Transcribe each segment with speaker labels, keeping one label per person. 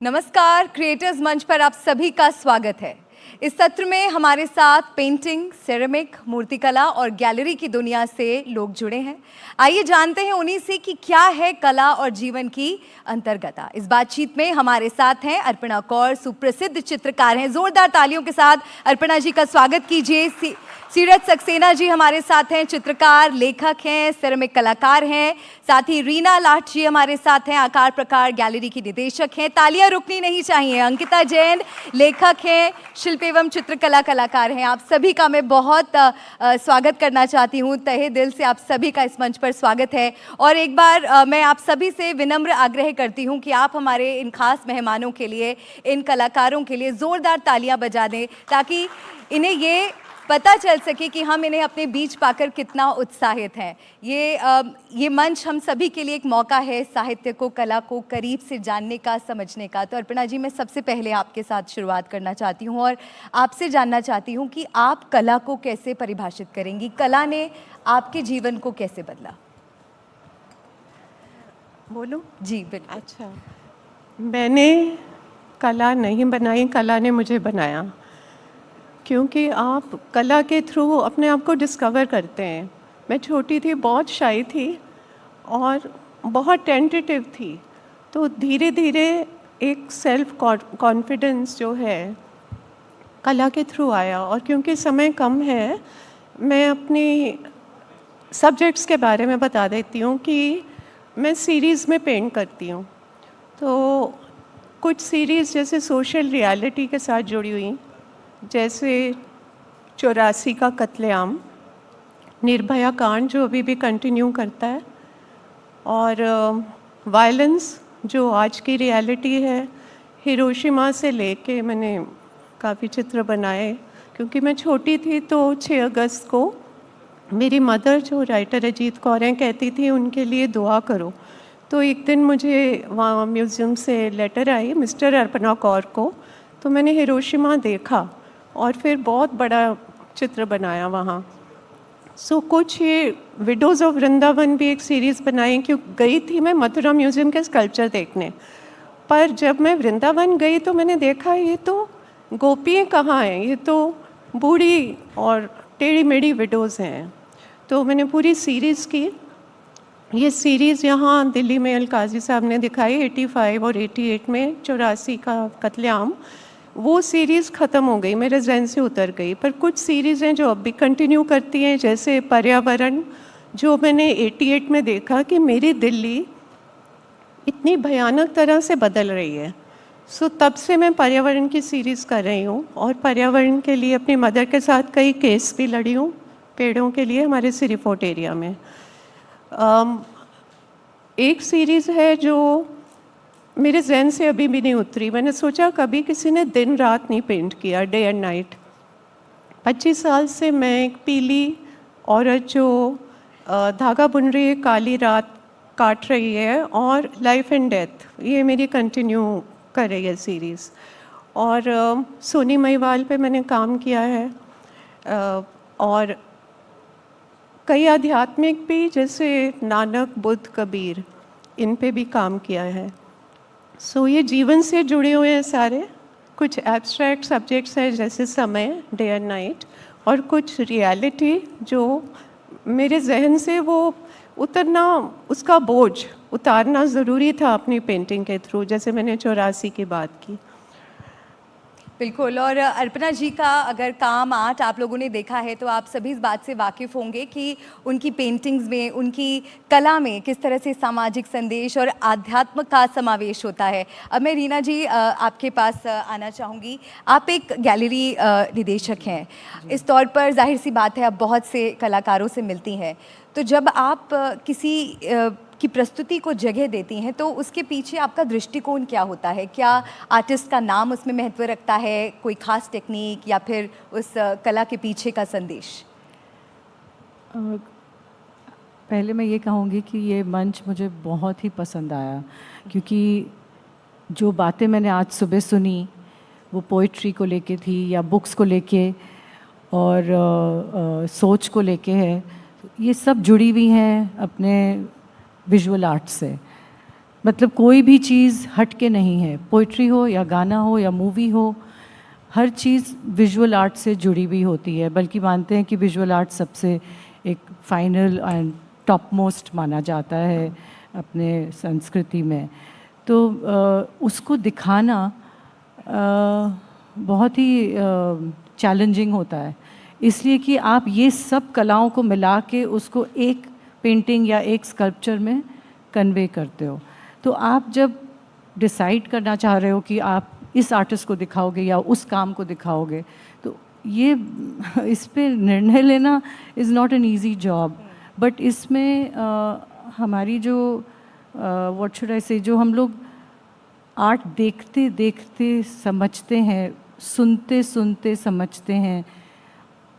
Speaker 1: नमस्कार, क्रिएटर्स मंच पर आप सभी का स्वागत है। इस सत्र में हमारे साथ पेंटिंग, सेरेमिक, मूर्तिकला और गैलरी की दुनिया से लोग जुड़े हैं। आइए जानते हैं उन्हीं से कि क्या है कला और जीवन की अंतर्गता। इस बातचीत में हमारे साथ हैं अर्पणा कौर, सुप्रसिद्ध चित्रकार हैं। जोरदार तालियों के साथ अर्पणा जी का स्वागत कीजिए। सीरत सक्सेना जी हमारे साथ हैं, चित्रकार, लेखक हैं, सेरेमिक कलाकार हैं। साथ ही रीना लाठ जी हमारे साथ हैं, आकार प्रकार गैलरी की निदेशक हैं। तालियां रुकनी नहीं चाहिए। अंकिता जैन लेखक हैं, शिल्प एवं चित्रकला कलाकार हैं। आप सभी का मैं बहुत स्वागत करना चाहती हूँ। तहे दिल से आप सभी का इस मंच पर स्वागत है। और एक बार मैं आप सभी से विनम्र आग्रह करती हूँ कि आप हमारे इन खास मेहमानों के लिए, इन कलाकारों के लिए जोरदार तालियां बजा दें, ताकि इन्हें ये पता चल सके कि हम इन्हें अपने बीच पाकर कितना उत्साहित हैं। ये मंच हम सभी के लिए एक मौका है साहित्य को, कला को करीब से जानने का, समझने का। तो अर्पणा जी, मैं सबसे पहले आपके साथ शुरुआत करना चाहती हूँ और आपसे जानना चाहती हूँ कि आप कला को कैसे परिभाषित करेंगी? कला ने आपके जीवन को कैसे बदला?
Speaker 2: बोलूं?
Speaker 1: जी बिल्कुल।
Speaker 2: अच्छा, मैंने कला नहीं बनाई, कला ने मुझे बनाया। क्योंकि आप कला के थ्रू अपने आप को डिस्कवर करते हैं। मैं छोटी थी, बहुत शाई थी और बहुत टेंटेटिव थी। तो धीरे धीरे एक सेल्फ कॉन्फिडेंस जो है कला के थ्रू आया। और क्योंकि समय कम है, मैं अपनी सब्जेक्ट्स के बारे में बता देती हूँ कि मैं सीरीज़ में पेंट करती हूँ। तो कुछ सीरीज़ जैसे सोशल रियलिटी के साथ जुड़ी हुई, जैसे 84 का कत्लेआम, निर्भया कांड जो अभी भी कंटिन्यू करता है, और वायलेंस जो आज की रियलिटी है। हिरोशिमा से लेके मैंने काफ़ी चित्र बनाए। क्योंकि मैं छोटी थी तो 6 अगस्त को मेरी मदर जो राइटर अजीत कौर हैं कहती थी उनके लिए दुआ करो। तो एक दिन मुझे वहाँ म्यूज़ियम से लेटर आई मिस्टर अर्पणा कौर को, तो मैंने हिरोशिमा देखा और फिर बहुत बड़ा चित्र बनाया वहाँ। कुछ ये विडोज़ ऑफ वृंदावन भी एक सीरीज़ बनाई। क्यों गई थी मैं मथुरा म्यूज़ियम के स्कल्पचर देखने, पर जब मैं वृंदावन गई तो मैंने देखा ये तो गोपियाँ कहाँ हैं, ये तो बूढ़ी और टेढ़ी मेढ़ी विडोज़ हैं। तो मैंने पूरी सीरीज़ की। ये सीरीज़ यहाँ दिल्ली में अलकाजी साहब ने दिखाई 85 और 88 में, 84 का कत्लेआम। वो सीरीज़ ख़त्म हो गई, मैं रेजिडेंसी उतर गई। पर कुछ सीरीज़ हैं जो अब भी कंटिन्यू करती हैं, जैसे पर्यावरण, जो मैंने 88 में देखा कि मेरी दिल्ली इतनी भयानक तरह से बदल रही है। तब से मैं पर्यावरण की सीरीज़ कर रही हूँ और पर्यावरण के लिए अपनी मदर के साथ कई केस भी लड़ी हूँ पेड़ों के लिए हमारे सिरी फोर्ट एरिया में। एक सीरीज़ है जो मेरे जहन से अभी भी नहीं उतरी। मैंने सोचा कभी किसी ने दिन रात नहीं पेंट किया, डे एंड नाइट। 25 साल से मैं एक पीली औरत जो धागा बुन रही है, काली रात काट रही है, और लाइफ एंड डेथ, ये मेरी कंटिन्यू कर रही है सीरीज़। और सोनी महिवाल पे मैंने काम किया है, और कई आध्यात्मिक भी, जैसे नानक, बुद्ध, कबीर, इन पे भी काम किया है। ये जीवन से जुड़े हुए हैं सारे। कुछ एब्स्ट्रैक्ट सब्जेक्ट्स हैं जैसे समय, डे एंड नाइट, और कुछ रियलिटी जो मेरे जहन से वो उतरना, उसका बोझ उतारना ज़रूरी था अपनी पेंटिंग के थ्रू, जैसे मैंने 84 की बात की।
Speaker 1: बिल्कुल। और अर्पणा जी का अगर काम, आर्ट आप लोगों ने देखा है तो आप सभी इस बात से वाकिफ़ होंगे कि उनकी पेंटिंग्स में, उनकी कला में किस तरह से सामाजिक संदेश और आध्यात्म का समावेश होता है। अब मैं रीना जी आपके पास आना चाहूँगी। आप एक गैलरी निदेशक हैं। इस तौर पर जाहिर सी बात है आप बहुत से कलाकारों से मिलती हैं। तो जब आप किसी की प्रस्तुति को जगह देती हैं तो उसके पीछे आपका दृष्टिकोण क्या होता है? क्या आर्टिस्ट का नाम उसमें महत्व रखता है, कोई खास टेक्निक, या फिर उस कला के पीछे का संदेश?
Speaker 3: पहले मैं ये कहूँगी कि ये मंच मुझे बहुत ही पसंद आया, क्योंकि जो बातें मैंने आज सुबह सुनी वो पोइट्री को लेके थी या बुक्स को लेके और सोच को लेके है। ये सब जुड़ी हुई हैं अपने विजुअल आर्ट से। मतलब कोई भी चीज़ हट के नहीं है, पोइट्री हो या गाना हो या मूवी हो, हर चीज़ विजुअल आर्ट से जुड़ी हुई होती है। बल्कि मानते हैं कि विजुअल आर्ट सबसे एक फाइनल एंड टॉप मोस्ट माना जाता है अपने संस्कृति में। तो उसको दिखाना बहुत ही चैलेंजिंग होता है, इसलिए कि आप ये सब कलाओं को मिला के उसको एक पेंटिंग या एक स्कल्पचर में कन्वे करते हो। तो आप जब डिसाइड करना चाह रहे हो कि आप इस आर्टिस्ट को दिखाओगे या उस काम को दिखाओगे, तो ये इस पे निर्णय लेना is not an easy job. But इसमें हमारी जो व्हाट शुड आई से, जो हम लोग आर्ट देखते देखते समझते हैं, सुनते सुनते समझते हैं,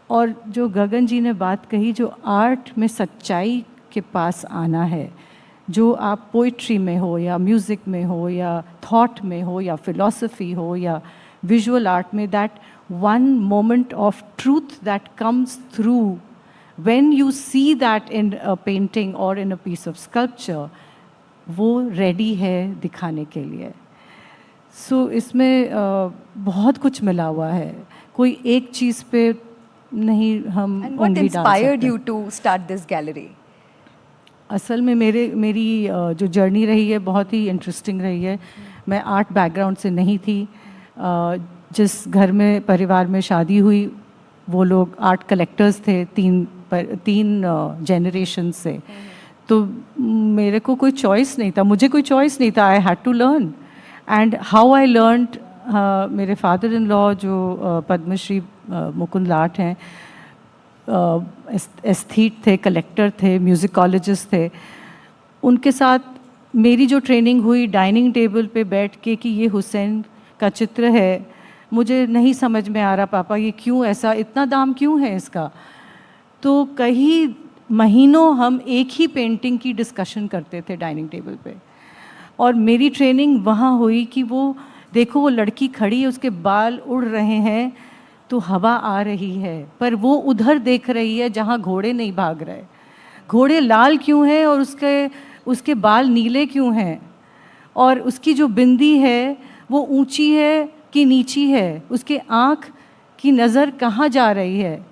Speaker 3: और जो गगन जी ने बात कही, जो आर्ट में सच्चाई के पास आना है, जो आप पोइट्री में हो या म्यूज़िक में हो या थॉट में हो या फिलॉसफी हो या विजुअल आर्ट में, that one moment of truth that comes through when you see that in a painting और इन अ पीस ऑफ स्कल्पचर, वो रेडी है दिखाने के लिए। सो इसमें बहुत कुछ मिला हुआ है, कोई एक चीज़ पे नहीं हम
Speaker 1: And what
Speaker 3: उंगली डाल
Speaker 1: inspired
Speaker 3: सकते।
Speaker 1: you to start this gallery?
Speaker 3: असल में मेरी जो जर्नी रही है बहुत ही इंटरेस्टिंग रही है। मैं आर्ट बैकग्राउंड से नहीं थी। जिस घर में परिवार में शादी हुई, वो लोग आर्ट कलेक्टर्स थे, तीन जनरेशन से। तो मेरे को कोई चॉइस नहीं था, मुझे कोई चॉइस नहीं था। I had to learn, and how I learned, मेरे फादर इन लॉ जो पद्मश्री मुकुंद लाट हैं, एस्थीट थे, कलेक्टर थे, म्यूज़िकोलॉजिस्ट थे, उनके साथ मेरी जो ट्रेनिंग हुई डाइनिंग टेबल पे बैठ के कि ये हुसैन का चित्र है, मुझे नहीं समझ में आ रहा पापा ये क्यों ऐसा, इतना दाम क्यों है इसका। तो कई महीनों हम एक ही पेंटिंग की डिस्कशन करते थे डाइनिंग टेबल पे। और मेरी ट्रेनिंग वहाँ हुई कि वो देखो, वो लड़की खड़ी है, उसके बाल उड़ रहे हैं तो हवा आ रही है, पर वो उधर देख रही है जहाँ घोड़े नहीं भाग रहे। घोड़े लाल क्यों हैं और उसके बाल नीले क्यों हैं, और उसकी जो बिंदी है वो ऊंची है कि नीची है, उसके आँख की नज़र कहाँ जा रही है,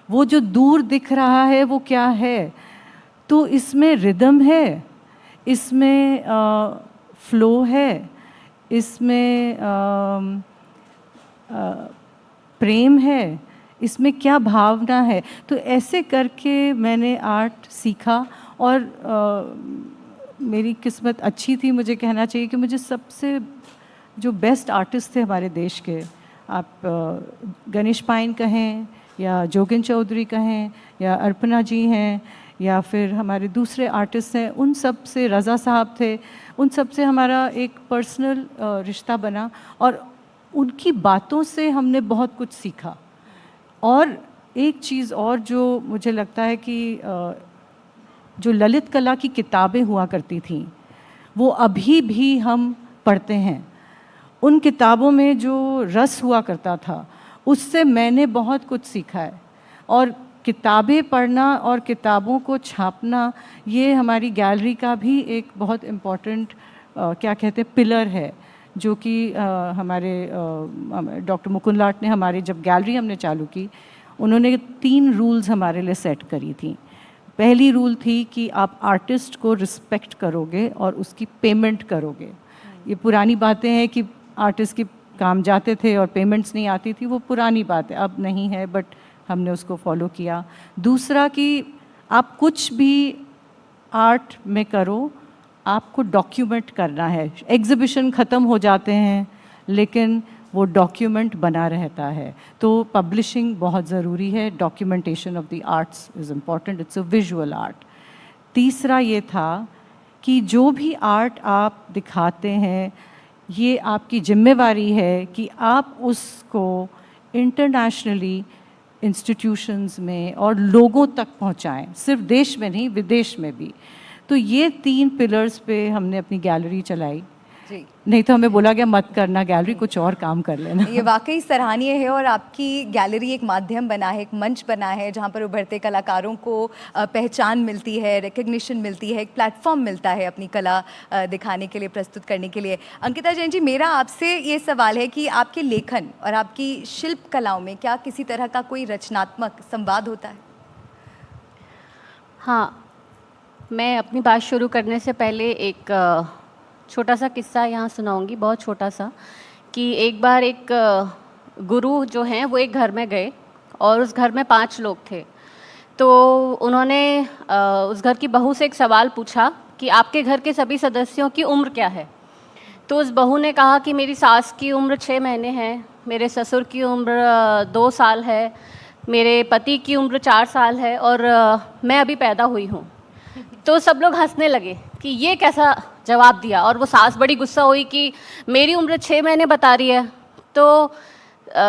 Speaker 3: वो जो दूर दिख रहा है वो क्या है। तो इसमें रिदम है, इसमें फ्लो है, इसमें प्रेम है, इसमें क्या भावना है। तो ऐसे करके मैंने आर्ट सीखा, और मेरी किस्मत अच्छी थी, मुझे कहना चाहिए कि मुझे सबसे जो बेस्ट आर्टिस्ट थे हमारे देश के, आप गणेश पाइन कहें या जोगिन चौधरी कहें या अर्पणा जी हैं या फिर हमारे दूसरे आर्टिस्ट हैं, उन सब से, रज़ा साहब थे, उन सब से हमारा एक पर्सनल रिश्ता बना, और उनकी बातों से हमने बहुत कुछ सीखा। और एक चीज़ और जो मुझे लगता है कि जो ललित कला की किताबें हुआ करती थीं, वो अभी भी हम पढ़ते हैं। उन किताबों में जो रस हुआ करता था, उससे मैंने बहुत कुछ सीखा है। और किताबें पढ़ना और किताबों को छापना, ये हमारी गैलरी का भी एक बहुत इम्पॉर्टेंट क्या कहते हैं पिलर है, जो कि हमारे डॉक्टर मुकुंद लाट ने, हमारे जब गैलरी हमने चालू की, उन्होंने 3 रूल्स हमारे लिए सेट करी थी। पहली रूल थी कि आप आर्टिस्ट को रिस्पेक्ट करोगे और उसकी पेमेंट करोगे। ये पुरानी बातें हैं कि आर्टिस्ट की काम जाते थे और पेमेंट्स नहीं आती थी, वो पुरानी बात है, अब नहीं है, बट हमने उसको फॉलो किया। दूसरा कि आप कुछ भी आर्ट में करो, आपको डॉक्यूमेंट करना है। एग्ज़िबिशन ख़त्म हो जाते हैं लेकिन वो डॉक्यूमेंट बना रहता है, तो पब्लिशिंग बहुत ज़रूरी है। Documentation of the arts is important, it's a visual art. तीसरा ये था कि जो भी आर्ट आप दिखाते हैं, ये आपकी जिम्मेवारी है कि आप उसको इंटरनेशनली इंस्टीट्यूशंस में और लोगों तक पहुंचाएं, सिर्फ देश में नहीं, विदेश में भी। तो ये 3 पिलर्स पे हमने अपनी गैलरी चलाई।
Speaker 1: जी।
Speaker 3: नहीं तो हमें बोला गया मत करना गैलरी, कुछ और काम कर लेना।
Speaker 1: ये वाकई सराहनीय है और आपकी गैलरी एक माध्यम बना है, एक मंच बना है जहाँ पर उभरते कलाकारों को पहचान मिलती है, रिकग्निशन मिलती है, एक प्लेटफॉर्म मिलता है अपनी कला दिखाने के लिए, प्रस्तुत करने के लिए। अंकिता जैन जी, मेरा आपसे ये सवाल है कि आपके लेखन और आपकी शिल्प कलाओं में क्या किसी तरह का कोई रचनात्मक संवाद होता है?
Speaker 4: हाँ, मैं अपनी बात शुरू करने से पहले एक छोटा सा किस्सा यहाँ सुनाऊंगी, बहुत छोटा सा। कि एक बार एक गुरु जो हैं वो एक घर में गए और उस घर में 5 लोग थे। तो उन्होंने उस घर की बहू से एक सवाल पूछा कि आपके घर के सभी सदस्यों की उम्र क्या है। तो उस बहू ने कहा कि मेरी सास की उम्र 6 महीने है, मेरे ससुर की उम्र 2 साल है, मेरे पति की उम्र 4 साल है और मैं अभी पैदा हुई हूँ। तो सब लोग हंसने लगे कि ये कैसा जवाब दिया, और वो सास बड़ी गुस्सा हुई कि मेरी उम्र 6 महीने बता रही है। तो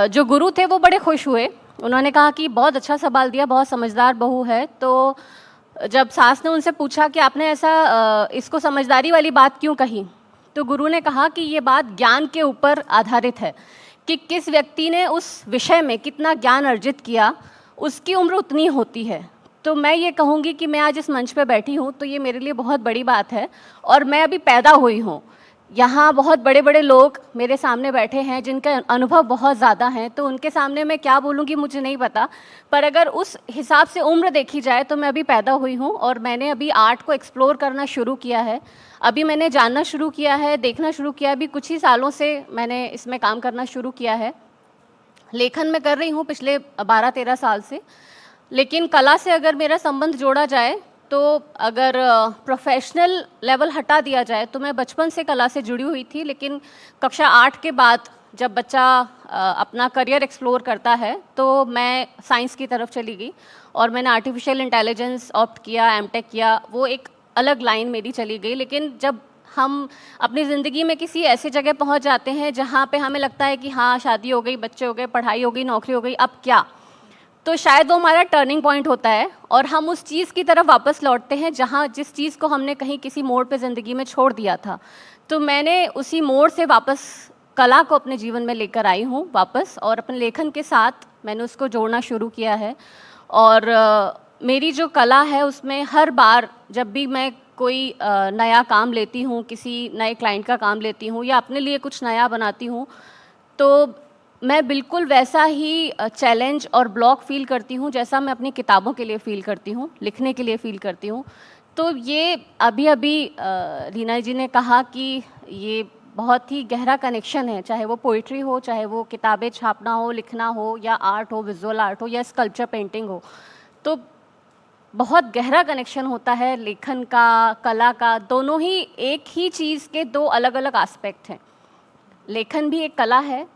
Speaker 4: जो गुरु थे वो बड़े खुश हुए, उन्होंने कहा कि बहुत अच्छा सवाल दिया, बहुत समझदार बहू है। तो जब सास ने उनसे पूछा कि आपने ऐसा इसको समझदारी वाली बात क्यों कही, तो गुरु ने कहा कि ये बात ज्ञान के ऊपर आधारित है कि किस व्यक्ति ने उस विषय में कितना ज्ञान अर्जित किया, उसकी उम्र उतनी होती है। तो मैं ये कहूँगी कि मैं आज इस मंच पे बैठी हूँ तो ये मेरे लिए बहुत बड़ी बात है, और मैं अभी पैदा हुई हूँ। यहाँ बहुत बड़े बड़े लोग मेरे सामने बैठे हैं जिनका अनुभव बहुत ज़्यादा है, तो उनके सामने मैं क्या बोलूँगी मुझे नहीं पता, पर अगर उस हिसाब से उम्र देखी जाए तो मैं अभी पैदा हुई हूँ और मैंने अभी आर्ट को एक्सप्लोर करना शुरू किया है। अभी मैंने जानना शुरू किया है, देखना शुरू किया, अभी कुछ ही सालों से मैंने इसमें काम करना शुरू किया है। लेखन मैं कर रही हूँ पिछले 12-13 साल से, लेकिन कला से अगर मेरा संबंध जोड़ा जाए तो अगर प्रोफेशनल लेवल हटा दिया जाए तो मैं बचपन से कला से जुड़ी हुई थी, लेकिन कक्षा 8 के बाद जब बच्चा अपना करियर एक्सप्लोर करता है तो मैं साइंस की तरफ चली गई और मैंने आर्टिफिशियल इंटेलिजेंस ऑप्ट किया, एमटेक किया, वो एक अलग लाइन मेरी चली गई। लेकिन जब हम अपनी ज़िंदगी में किसी ऐसे जगह पहुंच जाते हैं जहां पे हमें लगता है कि हाँ शादी हो गई, बच्चे हो गए, पढ़ाई हो गई, नौकरी हो गई, अब क्या, तो शायद वो हमारा टर्निंग पॉइंट होता है और हम उस चीज़ की तरफ वापस लौटते हैं जहाँ जिस चीज़ को हमने कहीं किसी मोड़ पे ज़िंदगी में छोड़ दिया था। तो मैंने उसी मोड़ से वापस कला को अपने जीवन में लेकर आई हूँ वापस, और अपने लेखन के साथ मैंने उसको जोड़ना शुरू किया है। और मेरी जो कला है उसमें हर बार जब भी मैं कोई नया काम लेती हूँ, किसी नए क्लाइंट का काम लेती हूँ या अपने लिए कुछ नया बनाती हूँ, तो मैं बिल्कुल वैसा ही चैलेंज और ब्लॉक फील करती हूँ जैसा मैं अपनी किताबों के लिए फ़ील करती हूँ, लिखने के लिए फ़ील करती हूँ। तो ये अभी रीना जी ने कहा कि ये बहुत ही गहरा कनेक्शन है, चाहे वो पोइट्री हो, चाहे वो किताबें छापना हो, लिखना हो, या आर्ट हो, विजुअल आर्ट हो, या स्कल्पचर पेंटिंग हो, तो बहुत गहरा कनेक्शन होता है लेखन का, कला का। दोनों ही एक ही चीज़ के 2 अलग अलग एस्पेक्ट हैं। लेखन भी एक कला है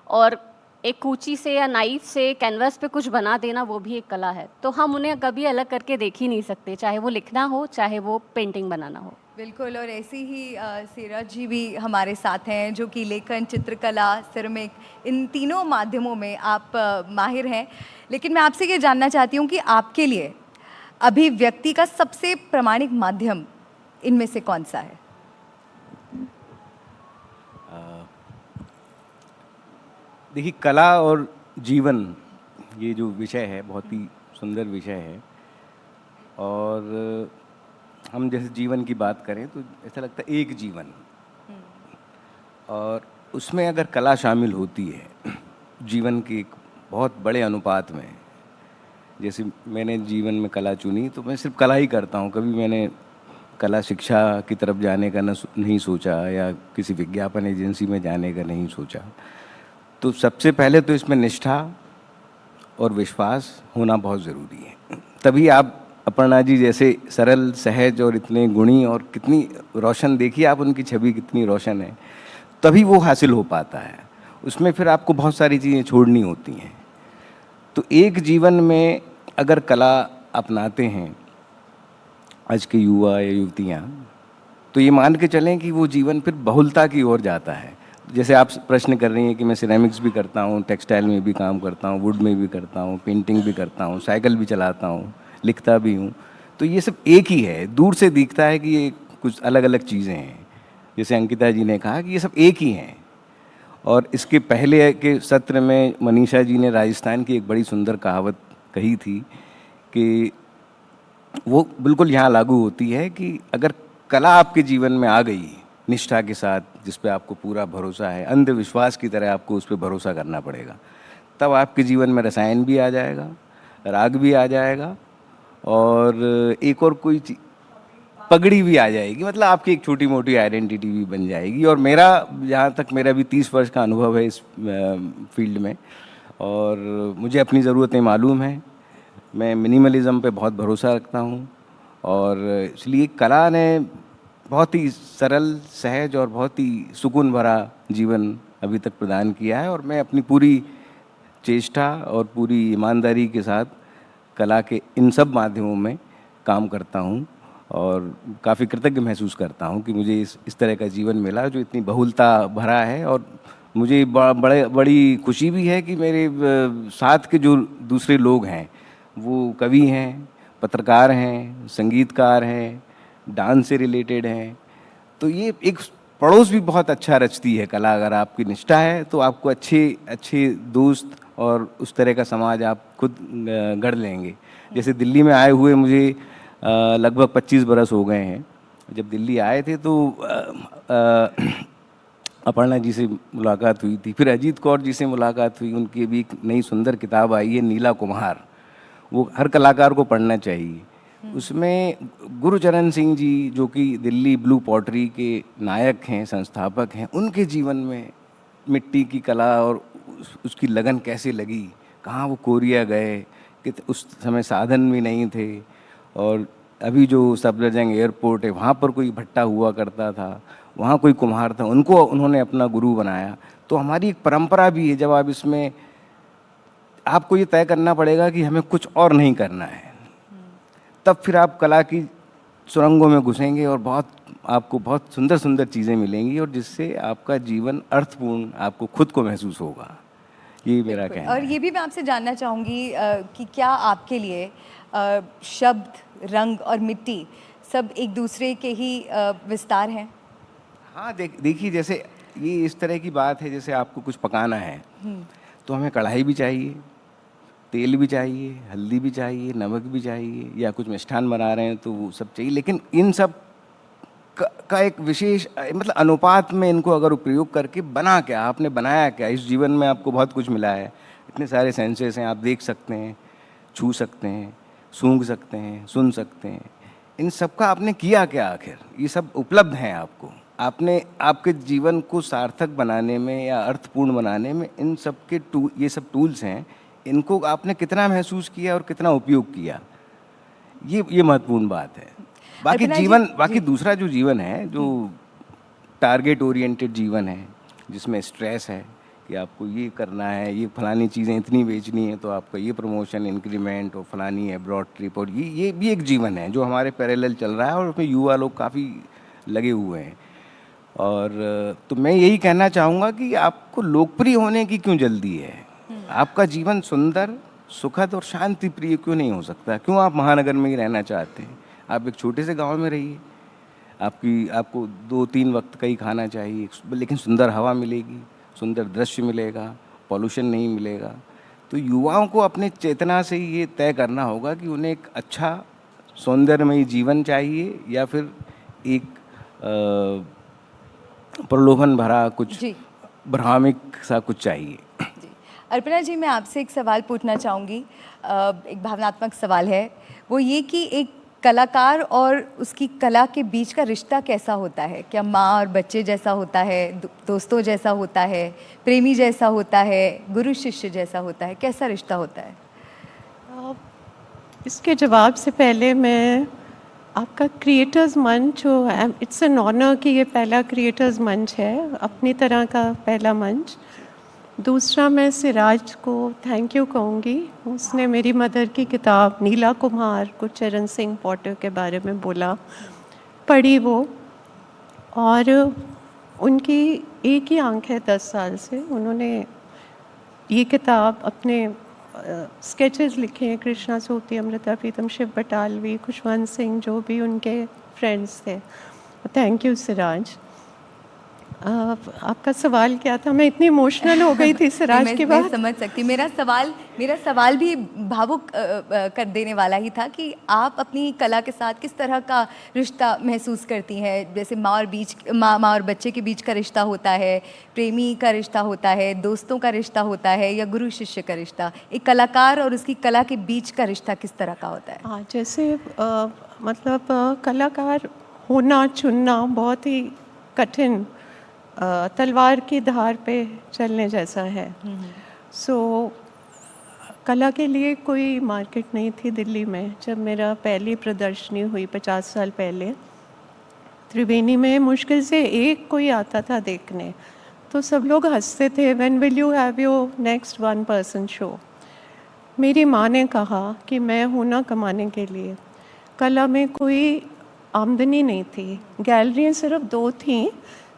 Speaker 4: और एक कूची से या नाइफ से कैनवस पे कुछ बना देना वो भी एक कला है। तो हम उन्हें कभी अलग करके देख ही नहीं सकते, चाहे वो लिखना हो, चाहे वो पेंटिंग बनाना हो।
Speaker 1: बिल्कुल, और ऐसी ही सीरज जी भी हमारे साथ हैं जो कि लेखन, चित्रकला, सिरेमिक, इन तीनों माध्यमों में आप माहिर हैं। लेकिन मैं आपसे ये जानना चाहती हूँ कि आपके लिए अभिव्यक्ति का सबसे प्रामाणिक माध्यम इनमें से कौन सा है?
Speaker 5: देखिए, कला और जीवन, ये जो विषय है बहुत ही सुंदर विषय है। और हम जैसे जीवन की बात करें तो ऐसा लगता है एक जीवन, और उसमें अगर कला शामिल होती है जीवन के एक बहुत बड़े अनुपात में, जैसे मैंने जीवन में कला चुनी तो मैं सिर्फ कला ही करता हूँ। कभी मैंने कला शिक्षा की तरफ जाने का नहीं सोचा या किसी विज्ञापन एजेंसी में जाने का नहीं सोचा। तो सबसे पहले तो इसमें निष्ठा और विश्वास होना बहुत ज़रूरी है। तभी आप अपर्णा जी जैसे सरल, सहज और इतने गुणी, और कितनी रोशन, देखिए आप उनकी छवि कितनी रोशन है, तभी वो हासिल हो पाता है। उसमें फिर आपको बहुत सारी चीज़ें छोड़नी होती हैं। तो एक जीवन में अगर कला अपनाते हैं आज के युवा या युवतियाँ, तो ये मान के चलें कि वो जीवन फिर बहुलता की ओर जाता है। जैसे आप प्रश्न कर रही हैं कि मैं सिरेमिक्स भी करता हूँ, टेक्सटाइल में भी काम करता हूँ, वुड में भी करता हूँ, पेंटिंग भी करता हूँ, साइकिल भी चलाता हूँ, लिखता भी हूँ, तो ये सब एक ही है। दूर से दिखता है कि ये कुछ अलग अलग चीज़ें हैं, जैसे अंकिता जी ने कहा कि ये सब एक ही हैं। और इसके पहले के सत्र में मनीषा जी ने राजस्थान की एक बड़ी सुंदर कहावत कही थी कि वो बिल्कुल यहाँ लागू होती है कि अगर कला आपके जीवन में आ गई निष्ठा के साथ, जिस पे आपको पूरा भरोसा है, अंधविश्वास की तरह आपको उस पर भरोसा करना पड़ेगा, तब आपके जीवन में रसायन भी आ जाएगा, राग भी आ जाएगा, और एक और कोई पगड़ी भी आ जाएगी। मतलब आपकी एक छोटी मोटी आइडेंटिटी भी बन जाएगी। और मेरा, जहाँ तक मेरा भी 30 वर्ष का अनुभव है इस फील्ड में, और मुझे अपनी ज़रूरतें मालूम हैं। मैं मिनिमलिज़म पे बहुत भरोसा रखता हूँ, और इसलिए कला ने बहुत ही सरल, सहज और बहुत ही सुकून भरा जीवन अभी तक प्रदान किया है। और मैं अपनी पूरी चेष्टा और पूरी ईमानदारी के साथ कला के इन सब माध्यमों में काम करता हूँ, और काफ़ी कृतज्ञ महसूस करता हूँ कि मुझे इस तरह का जीवन मिला जो इतनी बहुलता भरा है। और मुझे बड़ी खुशी भी है कि मेरे साथ के जो दूसरे लोग हैं वो कवि हैं, पत्रकार हैं, संगीतकार हैं, डांस से रिलेटेड हैं। तो ये एक पड़ोस भी बहुत अच्छा रचती है कला। अगर आपकी निष्ठा है तो आपको अच्छे अच्छे दोस्त और उस तरह का समाज आप खुद गढ़ लेंगे। जैसे दिल्ली में आए हुए मुझे लगभग 25 बरस हो गए हैं। जब दिल्ली आए थे तो अपर्णा जी से मुलाकात हुई थी, फिर अजीत कौर जी से मुलाकात हुई। उनकी भी एक नई सुंदर किताब आई है, नीला कुम्हार, वो हर कलाकार को पढ़ना चाहिए। उसमें गुरुचरण सिंह जी, जो कि दिल्ली ब्लू पॉटरी के नायक हैं, संस्थापक हैं, उनके जीवन में मिट्टी की कला और उसकी लगन कैसे लगी, कहाँ वो कोरिया गए, कि उस समय साधन भी नहीं थे, और अभी जो सफदरजंग एयरपोर्ट है वहाँ पर कोई भट्टा हुआ करता था, वहाँ कोई कुम्हार था, उनको उन्होंने अपना गुरु बनाया। तो हमारी एक परंपरा भी है। जब आप इसमें, आपको ये तय करना पड़ेगा कि हमें कुछ और नहीं करना है, तब फिर आप कला की सुरंगों में घुसेंगे और आपको बहुत सुंदर सुंदर चीज़ें मिलेंगी, और जिससे आपका जीवन अर्थपूर्ण आपको खुद को महसूस होगा। ये मेरा कहना
Speaker 1: और
Speaker 5: है।
Speaker 1: ये भी मैं आपसे जानना चाहूँगी कि क्या आपके लिए शब्द, रंग और मिट्टी सब एक दूसरे के ही विस्तार हैं?
Speaker 5: हाँ, देखिए, जैसे ये इस तरह की बात है, जैसे आपको कुछ पकाना है तो हमें कढ़ाई भी चाहिए, तेल भी चाहिए, हल्दी भी चाहिए, नमक भी चाहिए, या कुछ मिष्ठान बना रहे हैं तो वो सब चाहिए। लेकिन इन सब का एक विशेष मतलब अनुपात में इनको अगर उपयोग करके बना क्या, आपने बनाया क्या। इस जीवन में आपको बहुत कुछ मिला है, इतने सारे सेंसेस हैं, आप देख सकते हैं, छू सकते हैं, सूंघ सकते हैं, सुन सकते हैं। इन सब का आपने किया क्या आखिर? ये सब उपलब्ध हैं आपको। आपने आपके जीवन को सार्थक बनाने में या अर्थपूर्ण बनाने में इन सब के ये सब टूल्स हैं, इनको आपने कितना महसूस किया और कितना उपयोग किया, ये महत्वपूर्ण बात है। बाकी जीवन, बाकी दूसरा जो जीवन है, जो टारगेट ओरिएंटेड जीवन है, जिसमें स्ट्रेस है कि आपको ये करना है, ये फलानी चीज़ें इतनी बेचनी है, तो आपका ये प्रमोशन, इंक्रीमेंट और फलानी अब्रॉड ट्रिप, और ये भी एक जीवन है जो हमारे पैरेलल चल रहा है, और उसमें युवा लोग काफ़ी लगे हुए हैं। और तो मैं यही कहना चाहूँगा कि आपको लोकप्रिय होने की क्यों जल्दी है? आपका जीवन सुंदर, सुखद और शांति प्रिय क्यों नहीं हो सकता? क्यों आप महानगर में ही रहना चाहते हैं? आप एक छोटे से गांव में रहिए। आपको 2-3 वक्त का ही खाना चाहिए, लेकिन सुंदर हवा मिलेगी, सुंदर दृश्य मिलेगा, पॉल्यूशन नहीं मिलेगा। तो युवाओं को अपने चेतना से ये तय करना होगा कि उन्हें एक अच्छा सौंदर्यमयी जीवन चाहिए, या फिर एक प्रलोभन भरा कुछ भ्रामिक सा कुछ चाहिए।
Speaker 1: जी, अर्पणा जी, मैं आपसे एक सवाल पूछना चाहूँगी। एक भावनात्मक सवाल है, वो ये कि एक कलाकार और उसकी कला के बीच का रिश्ता कैसा होता है? क्या माँ और बच्चे जैसा होता है, दोस्तों जैसा होता है, प्रेमी जैसा होता है, गुरु शिष्य जैसा होता है? कैसा रिश्ता होता है?
Speaker 2: इसके जवाब से पहले मैं आपका क्रिएटर्स मंच, इट्स एन ऑनर कि ये पहला क्रिएटर्स मंच है, अपनी तरह का पहला मंच। दूसरा, मैं सिराज को थैंक यू कहूँगी। उसने मेरी मदर की किताब नीला कुम्हार, गुरचरण सिंह पॉटर के बारे में बोला, पढ़ी वो, और उनकी एक ही आंख है 10 साल से। उन्होंने ये किताब अपने स्केचेस लिखे हैं, कृष्णा सूती, अमृता प्रीतम, शिव बटालवी, खुशवंत सिंह, जो भी उनके फ्रेंड्स थे। Thank you Siraj. आपका सवाल क्या था? मैं इतनी इमोशनल हो गई थी सिराज के
Speaker 1: मैं
Speaker 2: बाद।
Speaker 1: समझ सकती, मेरा सवाल भी भावुक कर देने वाला ही था कि आप अपनी कला के साथ किस तरह का रिश्ता महसूस करती हैं। जैसे माँ और बच्चे के बीच का रिश्ता होता है, प्रेमी का रिश्ता होता है, दोस्तों का रिश्ता होता है, या गुरु शिष्य का रिश्ता। एक कलाकार और उसकी कला के बीच का रिश्ता किस तरह का होता है?
Speaker 2: हाँ, जैसे मतलब कलाकार होना चुनना बहुत ही कठिन, तलवार की धार पे चलने जैसा है। सो कला के लिए कोई मार्केट नहीं थी दिल्ली में। जब मेरा पहली प्रदर्शनी हुई 50 साल पहले त्रिवेणी में, मुश्किल से एक कोई आता था देखने, तो सब लोग हंसते थे, when will you have your next 1 person show. मेरी माँ ने कहा कि मैं हूँ ना कमाने के लिए। कला में कोई आमदनी नहीं थी, गैलरियाँ सिर्फ 2 थीं,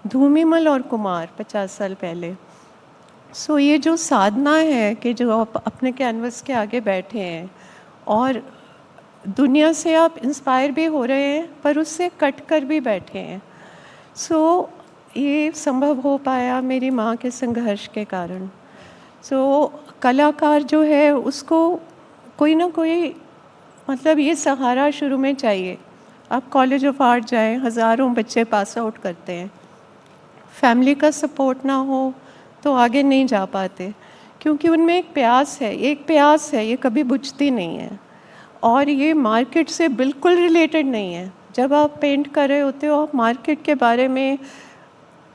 Speaker 2: धूमीमल और कुमार 50 साल पहले। सो ये जो साधना है कि जो आप अपने कैनवस के आगे बैठे हैं और दुनिया से आप इंस्पायर भी हो रहे हैं पर उससे कट कर भी बैठे हैं, सो ये संभव हो पाया मेरी माँ के संघर्ष के कारण। सो कलाकार जो है उसको कोई ना कोई मतलब ये सहारा शुरू में चाहिए। आप कॉलेज ऑफ आर्ट जाएं, हज़ारों बच्चे पास आउट करते हैं, फैमिली का सपोर्ट ना हो तो आगे नहीं जा पाते, क्योंकि उनमें एक प्यास है, ये कभी बुझती नहीं है और ये मार्केट से बिल्कुल रिलेटेड नहीं है। जब आप पेंट कर रहे होते हो, आप मार्केट के बारे में,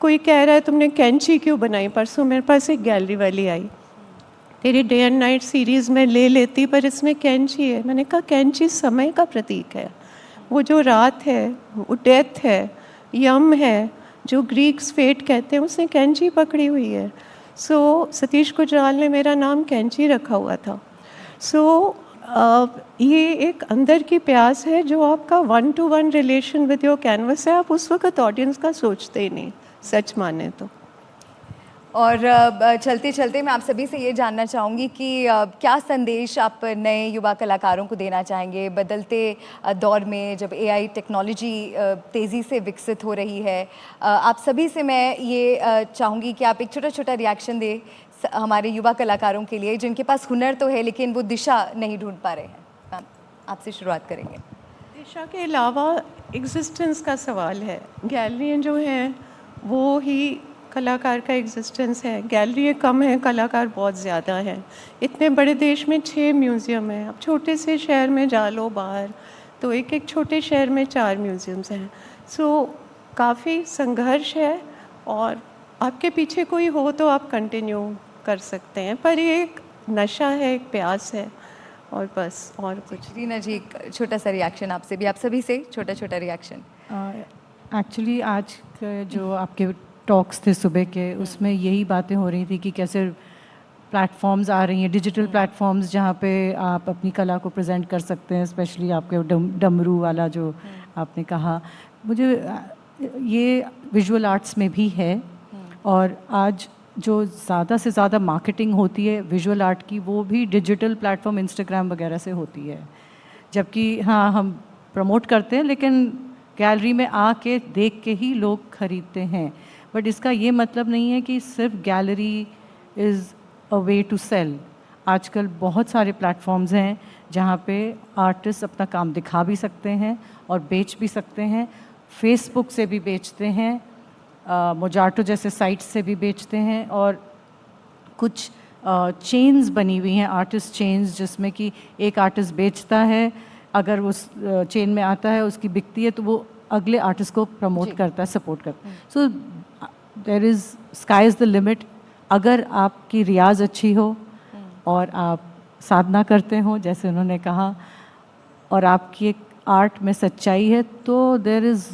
Speaker 2: कोई कह रहा है तुमने कैंची क्यों बनाई, परसों मेरे पास एक गैलरी वाली आई, तेरी डे एंड नाइट सीरीज़ में ले लेती पर इसमें कैंची है। मैंने कहा कैंची समय का प्रतीक है, वो जो रात है वो डेथ है, यम है, जो ग्रीक्स फेट कहते हैं, उसने कैंची पकड़ी हुई है। सो सतीश गुजराल ने मेरा नाम कैंची रखा हुआ था। सो ये एक अंदर की प्यास है जो आपका 1-to-1 relation with your canvas है। आप उस वक्त ऑडियंस का सोचते ही नहीं, सच माने तो।
Speaker 1: और चलते चलते मैं आप सभी से ये जानना चाहूँगी कि क्या संदेश आप नए युवा कलाकारों को देना चाहेंगे बदलते दौर में, जब एआई टेक्नोलॉजी तेज़ी से विकसित हो रही है। आप सभी से मैं ये चाहूँगी कि आप एक छोटा छोटा रिएक्शन दें हमारे युवा कलाकारों के लिए जिनके पास हुनर तो है लेकिन वो दिशा नहीं ढूंढ पा रहे हैं। मैम, आपसे शुरुआत करेंगे।
Speaker 2: दिशा के अलावा एग्जिस्टेंस का सवाल है। गैलरियाँ जो हैं वो ही कलाकार का एग्जिस्टेंस है। गैलरी कम है, कलाकार बहुत ज़्यादा हैं। इतने बड़े देश में 6 म्यूज़ियम हैं। अब छोटे से शहर में जा लो बाहर तो एक एक छोटे शहर में 4 म्यूज़ियम्स हैं। सो काफ़ी संघर्ष है और आपके पीछे कोई हो तो आप कंटिन्यू कर सकते हैं, पर ये एक नशा है, एक प्यास है और बस, और कुछ।
Speaker 1: रीना जी, एक छोटा सा रिएक्शन आपसे भी, आप सभी से छोटा छोटा रिएक्शन।
Speaker 3: एक्चुअली आज के जो आपके टॉक्स थे सुबह के, उसमें यही बातें हो रही थी कि कैसे प्लेटफॉर्म्स आ रही हैं, डिजिटल प्लेटफॉर्म्स जहाँ पे आप अपनी कला को प्रेजेंट कर सकते हैं। स्पेशली आपके डमरू वाला जो आपने कहा, मुझे ये विजुअल आर्ट्स में भी है। और आज जो ज़्यादा से ज़्यादा मार्केटिंग होती है विजुअल आर्ट की, वो भी डिजिटल प्लेटफॉर्म इंस्टाग्राम वगैरह से होती है। जबकि हाँ, हम प्रमोट करते हैं लेकिन गैलरी में आके देख के ही लोग ख़रीदते हैं। बट इसका ये मतलब नहीं है कि सिर्फ gallery is a way to sell. आजकल बहुत सारे प्लेटफॉर्म्स हैं जहाँ पे आर्टिस्ट अपना काम दिखा भी सकते हैं और बेच भी सकते हैं। फेसबुक से भी बेचते हैं, मोजाटो जैसे साइट्स से भी बेचते हैं, और कुछ चेन्स बनी हुई हैं, आर्टिस्ट चेन्स, जिसमें कि एक आर्टिस्ट बेचता है, अगर उस चेन में आता है, उसकी बिकती है, तो वो अगले आर्टिस्ट को प्रमोट करता है, सपोर्ट करता है। So there is sky is the limit. अगर आपकी रियाज अच्छी हो और आप साधना करते हो जैसे उन्होंने कहा, और आपकी एक आर्ट में सच्चाई है, तो there is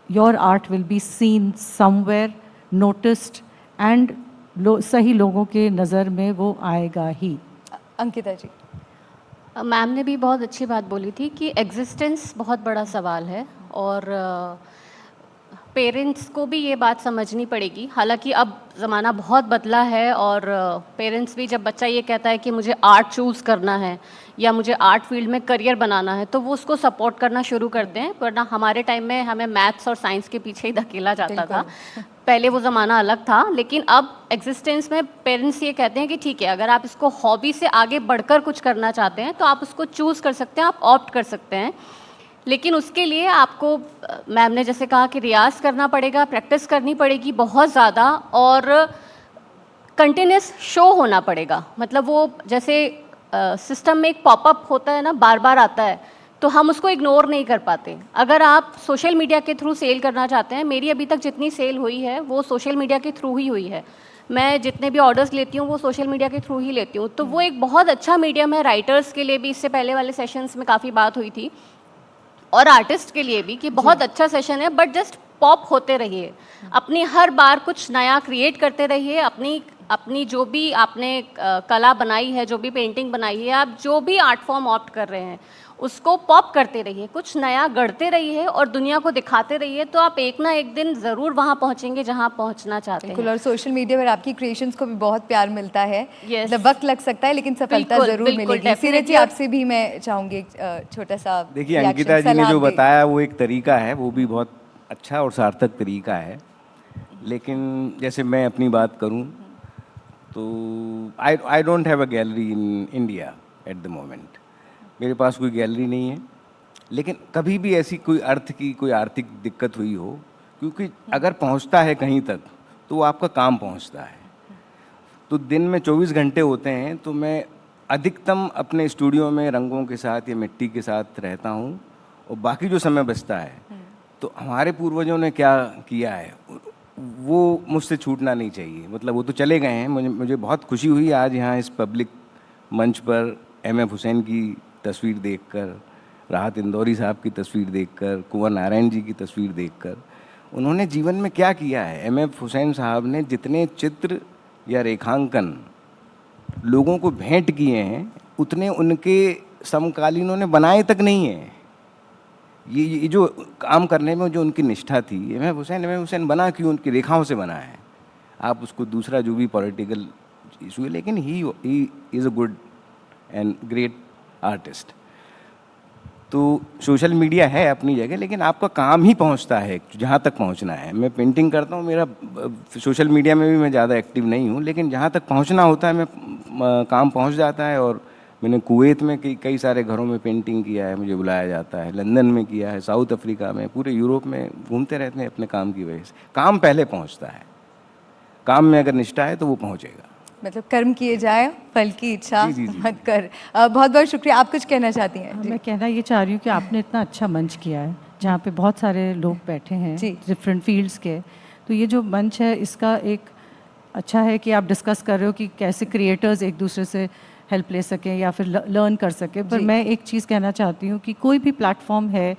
Speaker 3: your art will be seen somewhere, noticed, and सही लोगों के नज़र में वो आएगा ही।
Speaker 1: अंकिता जी।
Speaker 4: मैम ने भी बहुत अच्छी बात बोली थी कि एग्जिस्टेंस बहुत बड़ा सवाल है और पेरेंट्स को भी ये बात समझनी पड़ेगी। हालांकि अब ज़माना बहुत बदला है और पेरेंट्स भी, जब बच्चा ये कहता है कि मुझे आर्ट चूज़ करना है या मुझे आर्ट फील्ड में करियर बनाना है, तो वो उसको सपोर्ट करना शुरू करते हैं। वरना हमारे टाइम में हमें मैथ्स और साइंस के पीछे ही धकेला जाता था। पहले वो ज़माना अलग था, लेकिन अब एग्जिस्टेंस में पेरेंट्स ये कहते हैं कि ठीक है, अगर आप इसको हॉबी से आगे बढ़कर कुछ करना चाहते हैं तो आप उसको चूज़ कर सकते हैं, आप ऑप्ट कर सकते हैं। लेकिन उसके लिए आपको मैम ने जैसे कहा कि रियाज़ करना पड़ेगा, प्रैक्टिस करनी पड़ेगी बहुत ज़्यादा, और कंटिन्यूस शो होना पड़ेगा। मतलब वो जैसे सिस्टम में एक पॉपअप होता है ना, बार बार आता है, तो हम उसको इग्नोर नहीं कर पाते। अगर आप सोशल मीडिया के थ्रू सेल करना चाहते हैं, मेरी अभी तक जितनी सेल हुई है वो सोशल मीडिया के थ्रू ही हुई है। मैं जितने भी ऑर्डर्स लेती हूँ वो सोशल मीडिया के थ्रू ही लेती हूँ, तो वो एक बहुत अच्छा मीडियम है। राइटर्स के लिए भी इससे पहले वाले सेशंस में काफ़ी बात हुई थी, और आर्टिस्ट के लिए भी कि बहुत अच्छा सेशन है, बट जस्ट पॉप होते रहिए, अपनी हर बार कुछ नया क्रिएट करते रहिए। अपनी जो भी आपने कला बनाई है, जो भी पेंटिंग बनाई है, आप जो भी आर्ट फॉर्म ऑप्ट कर रहे हैं उसको पॉप करते रहिए, कुछ नया गढ़ते रहिए और दुनिया को दिखाते रहिए, तो आप एक ना एक दिन ज़रूर वहाँ पहुँचेंगे जहाँ आप पहुँचना चाहते हैं।
Speaker 1: बिल्कुल, और सोशल मीडिया पर आपकी क्रिएशंस को भी बहुत प्यार मिलता है।
Speaker 4: Yes.
Speaker 1: मतलब वक्त लग सकता है लेकिन सफलता
Speaker 4: बिल्कुल,
Speaker 1: जरूर
Speaker 4: बिल्कुल,
Speaker 1: मिलेगी। सीरज जी,
Speaker 4: definitely।
Speaker 1: आपसे भी मैं चाहूंगी एक छोटा सा
Speaker 5: देखिए,
Speaker 1: reaction,
Speaker 5: अंकिता जी ने
Speaker 1: सलाह
Speaker 5: जो
Speaker 1: दें।
Speaker 5: बताया वो एक तरीका है, वो भी बहुत अच्छा और सार्थक तरीका है। लेकिन जैसे मैं अपनी बात करूं तो I don't have a gallery in India at the moment. मेरे पास कोई गैलरी नहीं है, लेकिन कभी भी ऐसी कोई कोई आर्थिक दिक्कत हुई हो, क्योंकि अगर पहुंचता है कहीं तक तो वो आपका काम पहुंचता है। तो दिन में 24 घंटे होते हैं, तो मैं अधिकतम अपने स्टूडियो में रंगों के साथ या मिट्टी के साथ रहता हूँ, और बाकी जो समय बचता है तो हमारे पूर्वजों ने क्या किया है वो मुझसे छूटना नहीं चाहिए। मतलब वो तो चले गए हैं, मुझे बहुत खुशी हुई आज यहाँ इस पब्लिक मंच पर एम.एफ. हुसैन की तस्वीर देखकर, राहत इंदौरी साहब की तस्वीर देखकर, कुंवर नारायण जी की तस्वीर देखकर। उन्होंने जीवन में क्या किया है, एम.एफ. हुसैन साहब ने जितने चित्र या रेखांकन लोगों को भेंट किए हैं, उतने उनके समकालीनों ने बनाए तक नहीं हैं। ये जो काम करने में जो उनकी निष्ठा थी, एम.एफ. हुसैन बना क्यों? उनकी रेखाओं से बना है। आप उसको दूसरा जो भी पॉलिटिकल इशू है, लेकिन he is a good and great artist. तो सोशल मीडिया है अपनी जगह, लेकिन आपका काम ही पहुंचता है जहाँ तक पहुंचना है। मैं पेंटिंग करता हूँ, मेरा सोशल मीडिया में भी मैं ज़्यादा एक्टिव नहीं हूँ, लेकिन जहाँ तक पहुंचना होता है मैं काम पहुंच जाता है। और मैंने कुवैत में कई सारे घरों में पेंटिंग किया है, मुझे बुलाया जाता है, लंदन में किया है, साउथ अफ्रीका में, पूरे यूरोप में घूमते रहते हैं अपने काम की वजह से। काम पहले पहुँचता है, काम में अगर निष्ठा है तो वो पहुँचेगा।
Speaker 1: मतलब कर्म किए जाए, फल की इच्छा
Speaker 5: जी, जी, जी।
Speaker 1: मत कर। बहुत बहुत शुक्रिया। आप कुछ कहना चाहती हैं? जी।
Speaker 3: मैं कहना ये चाह रही हूँ कि आपने इतना अच्छा मंच किया है जहाँ पे बहुत सारे लोग बैठे हैं
Speaker 1: जी।
Speaker 3: डिफरेंट फील्ड्स के। तो ये जो मंच है इसका एक अच्छा है कि आप डिस्कस कर रहे हो कि कैसे क्रिएटर्स एक दूसरे से हेल्प ले सकें या फिर लर्न कर सकें। पर
Speaker 1: जी।
Speaker 3: मैं एक चीज़ कहना चाहती हूँ कि कोई भी प्लेटफॉर्म है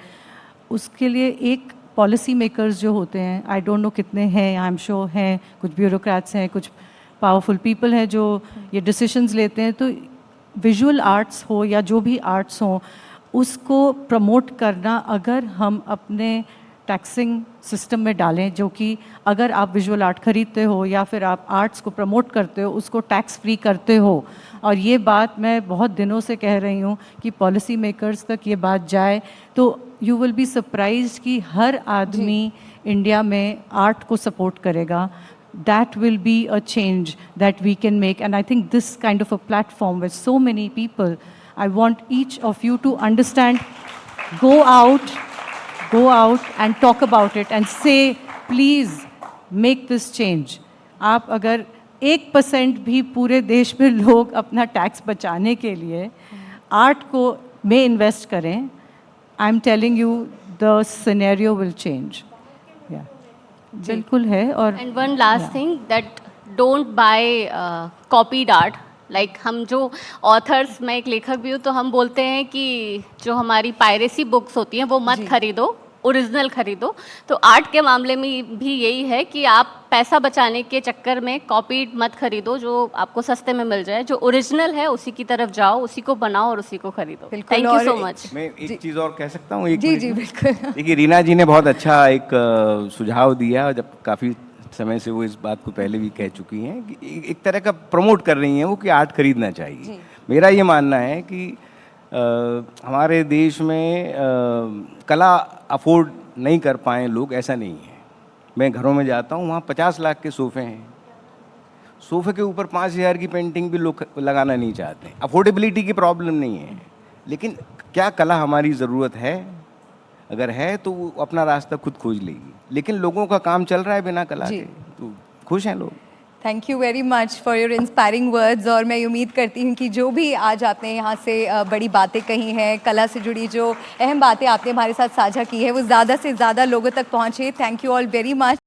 Speaker 3: उसके लिए एक पॉलिसी मेकर्स जो होते हैं, आई डोंट नो कितने हैं, आई एम श्योर हैं, कुछ ब्यूरोक्रेट्स हैं, कुछ पावरफुल पीपल हैं जो ये डिसीजंस लेते हैं। तो विजुअल आर्ट्स हो या जो भी आर्ट्स हो, उसको प्रमोट करना अगर हम अपने टैक्सिंग सिस्टम में डालें, जो कि अगर आप विजुअल आर्ट खरीदते हो या फिर आप आर्ट्स को प्रमोट करते हो उसको टैक्स फ्री करते हो। और ये बात मैं बहुत दिनों से कह रही हूँ कि पॉलिसी मेकर्स तक ये बात जाए, तो यू विल बी सरप्राइज्ड कि हर आदमी इंडिया में आर्ट को सपोर्ट करेगा। That will be a change that we can make, and I think this kind of a platform with so many people, I want each of you to understand, go out and talk about it and say please make this change. आप अगर 1% भी पूरे देश में लोग अपना tax बचाने के लिए आर्ट को में इन्वेस्ट करें, I am telling you the scenario will change. बिल्कुल है। और
Speaker 4: and one last thing, that don't buy copied art. Like हम जो ऑथर्स, मैं एक लेखक भी हूँ, तो हम बोलते हैं कि जो हमारी पायरेसी बुक्स होती हैं वो मत खरीदो, ओरिजिनल खरीदो। तो आर्ट के मामले में भी यही है कि आप पैसा बचाने के चक्कर में कॉपीड मत खरीदो, जो आपको सस्ते में मिल जाए। जो ओरिजिनल है उसी की तरफ जाओ, उसी को बनाओ और उसी को खरीदो।
Speaker 1: बिल्कुल।
Speaker 4: Thank you so much.
Speaker 5: मैं एक चीज़ और कह सकता हूँ?
Speaker 1: जी जी बिल्कुल।
Speaker 5: देखिए, रीना जी ने बहुत अच्छा एक सुझाव दिया, जब काफ़ी समय से वो इस बात को पहले भी कह चुकी हैं कि एक तरह का प्रमोट कर रही हैं वो कि आर्ट खरीदना चाहिए। मेरा ये मानना है कि हमारे देश में कला अफोर्ड नहीं कर पाए लोग, ऐसा नहीं है। मैं घरों में जाता हूँ, वहाँ 50 लाख के सोफ़े हैं, सोफ़े के ऊपर 5,000 की पेंटिंग भी लोग लगाना नहीं चाहते। अफोर्डेबिलिटी की प्रॉब्लम नहीं है, लेकिन क्या कला हमारी ज़रूरत है? अगर है तो वो अपना रास्ता खुद खोज लेगी, लेकिन लोगों का काम चल रहा है बिना कला
Speaker 1: जी।
Speaker 5: के, तो खुश हैं लोग।
Speaker 1: Thank you very much for your inspiring words. और मैं उम्मीद करती हूँ कि जो भी आज आपने यहाँ से बड़ी बातें कही हैं, कला से जुड़ी जो अहम बातें आपने हमारे साथ साझा की है, वो ज़्यादा से ज़्यादा लोगों तक पहुँचे। Thank you all very much.